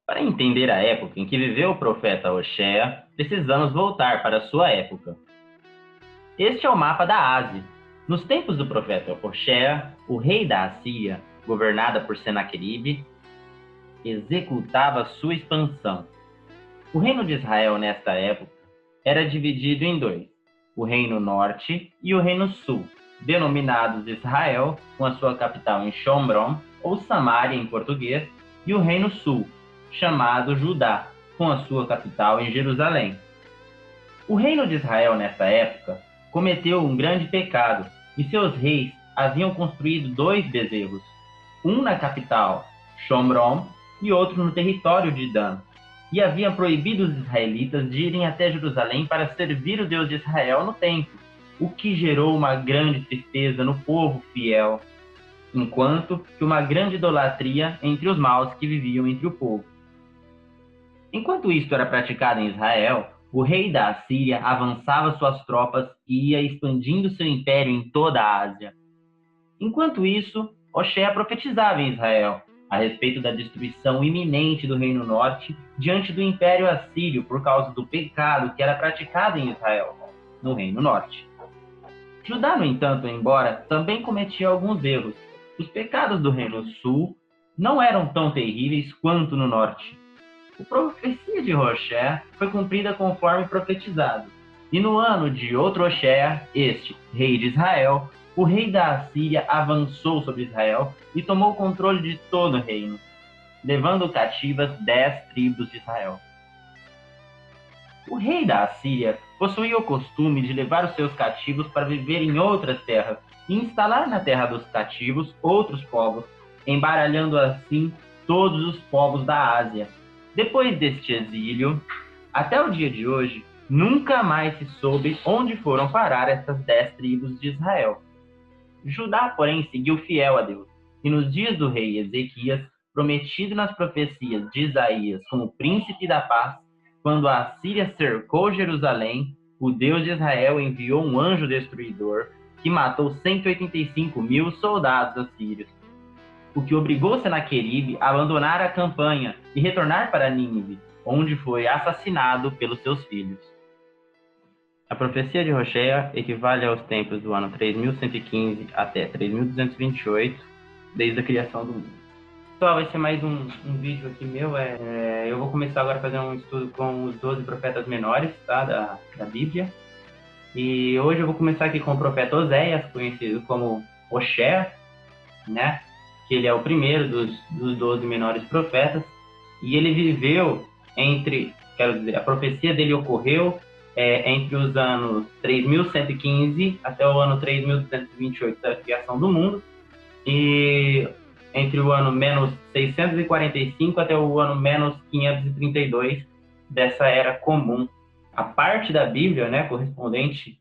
Para entender a época em que viveu o profeta Hoshea, precisamos voltar para a sua época. Este é o mapa da Ásia. Nos tempos do profeta Hoshea, o rei da Assíria, governada por Senaqueribe, executava sua expansão. O reino de Israel nesta época era dividido em dois, o reino norte e o reino sul, denominados Israel, com a sua capital em Shomron, ou Samaria em português, e o reino sul, chamado Judá, com a sua capital em Jerusalém. O reino de Israel nessa época cometeu um grande pecado, e seus reis haviam construído 2 bezerros, um na capital, Shomron, e outro no território de Dan, e haviam proibido os israelitas de irem até Jerusalém para servir o Deus de Israel no templo, o que gerou uma grande tristeza no povo fiel, enquanto que uma grande idolatria entre os maus que viviam entre o povo. Enquanto isto era praticado em Israel, o rei da Assíria avançava suas tropas e ia expandindo seu império em toda a Ásia. Enquanto isso, Hoshea profetizava em Israel a respeito da destruição iminente do Reino Norte diante do Império Assírio por causa do pecado que era praticado em Israel, no Reino Norte. Judá, no entanto, embora também cometia alguns erros, os pecados do Reino Sul não eram tão terríveis quanto no Norte. A profecia de Hoshea foi cumprida conforme profetizado, e no ano de outro Hoshea, este, rei de Israel, o rei da Assíria avançou sobre Israel e tomou o controle de todo o reino, levando cativas 10 tribos de Israel. O rei da Assíria possuía o costume de levar os seus cativos para viver em outras terras e instalar na terra dos cativos outros povos, embaralhando assim todos os povos da Ásia. Depois deste exílio, até o dia de hoje, nunca mais se soube onde foram parar essas 10 tribos de Israel. Judá, porém, seguiu fiel a Deus, e nos dias do rei Ezequias, prometido nas profecias de Isaías como príncipe da paz, quando a Assíria cercou Jerusalém, o Deus de Israel enviou um anjo destruidor que matou 185.000 soldados assírios, o que obrigou Senaqueribe a abandonar a campanha e retornar para Nínive, onde foi assassinado pelos seus filhos. A profecia de Hoshea equivale aos tempos do ano 3115 até 3228, desde a criação do mundo. Pessoal, vai ser mais um vídeo aqui meu. Eu vou começar agora a fazer um estudo com os 12 profetas menores, tá, da Bíblia. E hoje eu vou começar aqui com o profeta Oséias, conhecido como Hoshea, né? Que ele é o primeiro dos 12 menores profetas. E ele viveu a profecia dele ocorreu entre os anos 3115 até o ano 3228 da criação do mundo, e entre o ano menos 645 até o ano menos 532 dessa era comum. A parte da Bíblia, né, correspondente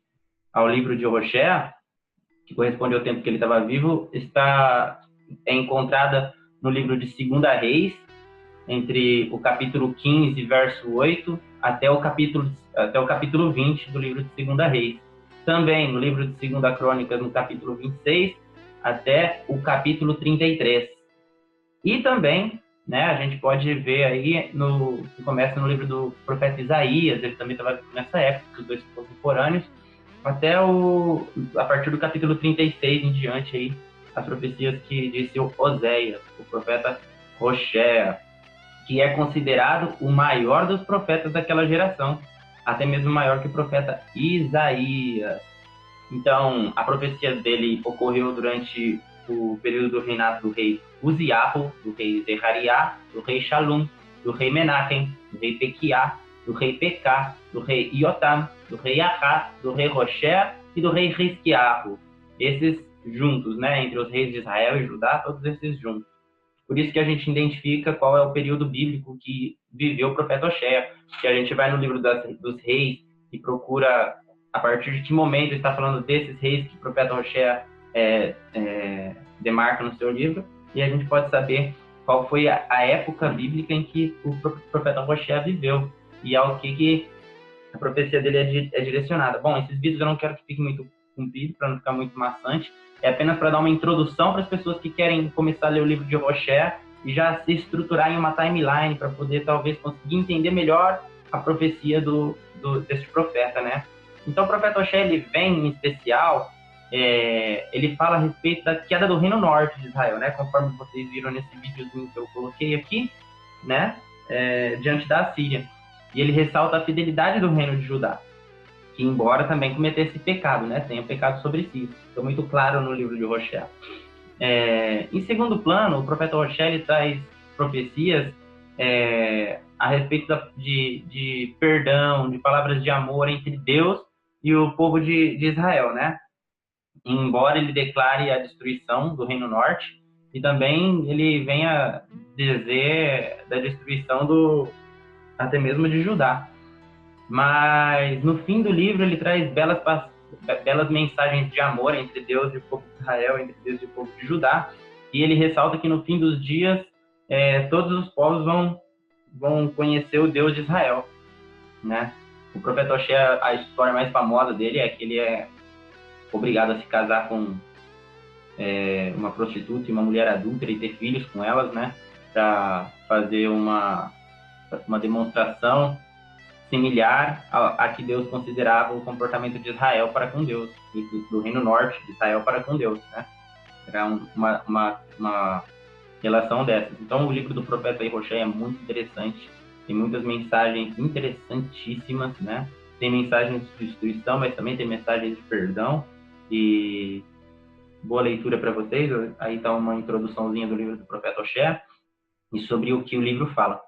ao livro de Hoshea, que corresponde ao tempo que ele estava vivo, é encontrada no livro de 2 Reis, entre o capítulo 15, verso 8, até o capítulo 20 do livro de 2 Reis. Também no livro de 2 Crônicas, no capítulo 26, até o capítulo 33. E também, né, a gente pode ver aí, que começa no livro do profeta Isaías, ele também estava nessa época, os dois contemporâneos, até a partir do capítulo 36 em diante, aí, as profecias que disse o Oséias, o profeta Hoshea, que é considerado o maior dos profetas daquela geração, até mesmo maior que o profeta Isaías. Então, a profecia dele ocorreu durante o período do reinado do rei Uziahu, do rei Zechariah, do rei Shalum, do rei Menachem, do rei Pequiá, do rei Pecá, do rei Iotam, do rei Ahá, do rei Hoshea e do rei Hisquiahu. Esses juntos, né, entre os reis de Israel e Judá, todos esses juntos. Por isso que a gente identifica qual é o período bíblico que viveu o profeta Hoshea, que a gente vai no livro dos reis e procura a partir de que momento está falando desses reis que o profeta Hoshea demarca no seu livro, e a gente pode saber qual foi a época bíblica em que o profeta Hoshea viveu. e ao que a profecia dele é direcionada. Bom, esses vídeos eu não quero que fique muito comprido, para não ficar muito maçante. É apenas para dar uma introdução para as pessoas que querem começar a ler o livro de Hoshea e já se estruturar em uma timeline para poder talvez conseguir entender melhor a profecia desse profeta, né? Então o profeta Hoshea, ele vem em especial, ele fala a respeito da queda do Reino Norte de Israel, né? Conforme vocês viram nesse videozinho que eu coloquei aqui, né? Diante da Assíria. E ele ressalta a fidelidade do reino de Judá, que embora também cometesse pecado, né? Tenha pecado sobre si. Ficou muito claro no livro de Hoshea. Em segundo plano, o profeta Hoshea, ele traz profecias a respeito de perdão, de palavras de amor entre Deus e o povo de Israel, né? Embora ele declare a destruição do Reino Norte, e também ele venha dizer da destruição até mesmo de Judá. Mas no fim do livro ele traz belas mensagens de amor entre Deus e o povo de Israel, entre Deus e o povo de Judá, e ele ressalta que no fim dos dias todos os povos vão conhecer o Deus de Israel, né? O profeta Hoshea, a história mais famosa dele é que ele é obrigado a se casar com uma prostituta e uma mulher adúltera e ter filhos com elas, né? Para fazer uma demonstração similar a que Deus considerava o comportamento de Israel para com Deus, do Reino Norte de Israel para com Deus, né? Era uma relação dessas. Então, o livro do profeta Hoshea é muito interessante, tem muitas mensagens interessantíssimas, né? Tem mensagens de destruição, mas também tem mensagens de perdão, e boa leitura para vocês. Aí está uma introduçãozinha do livro do profeta Hoshea e sobre o que o livro fala.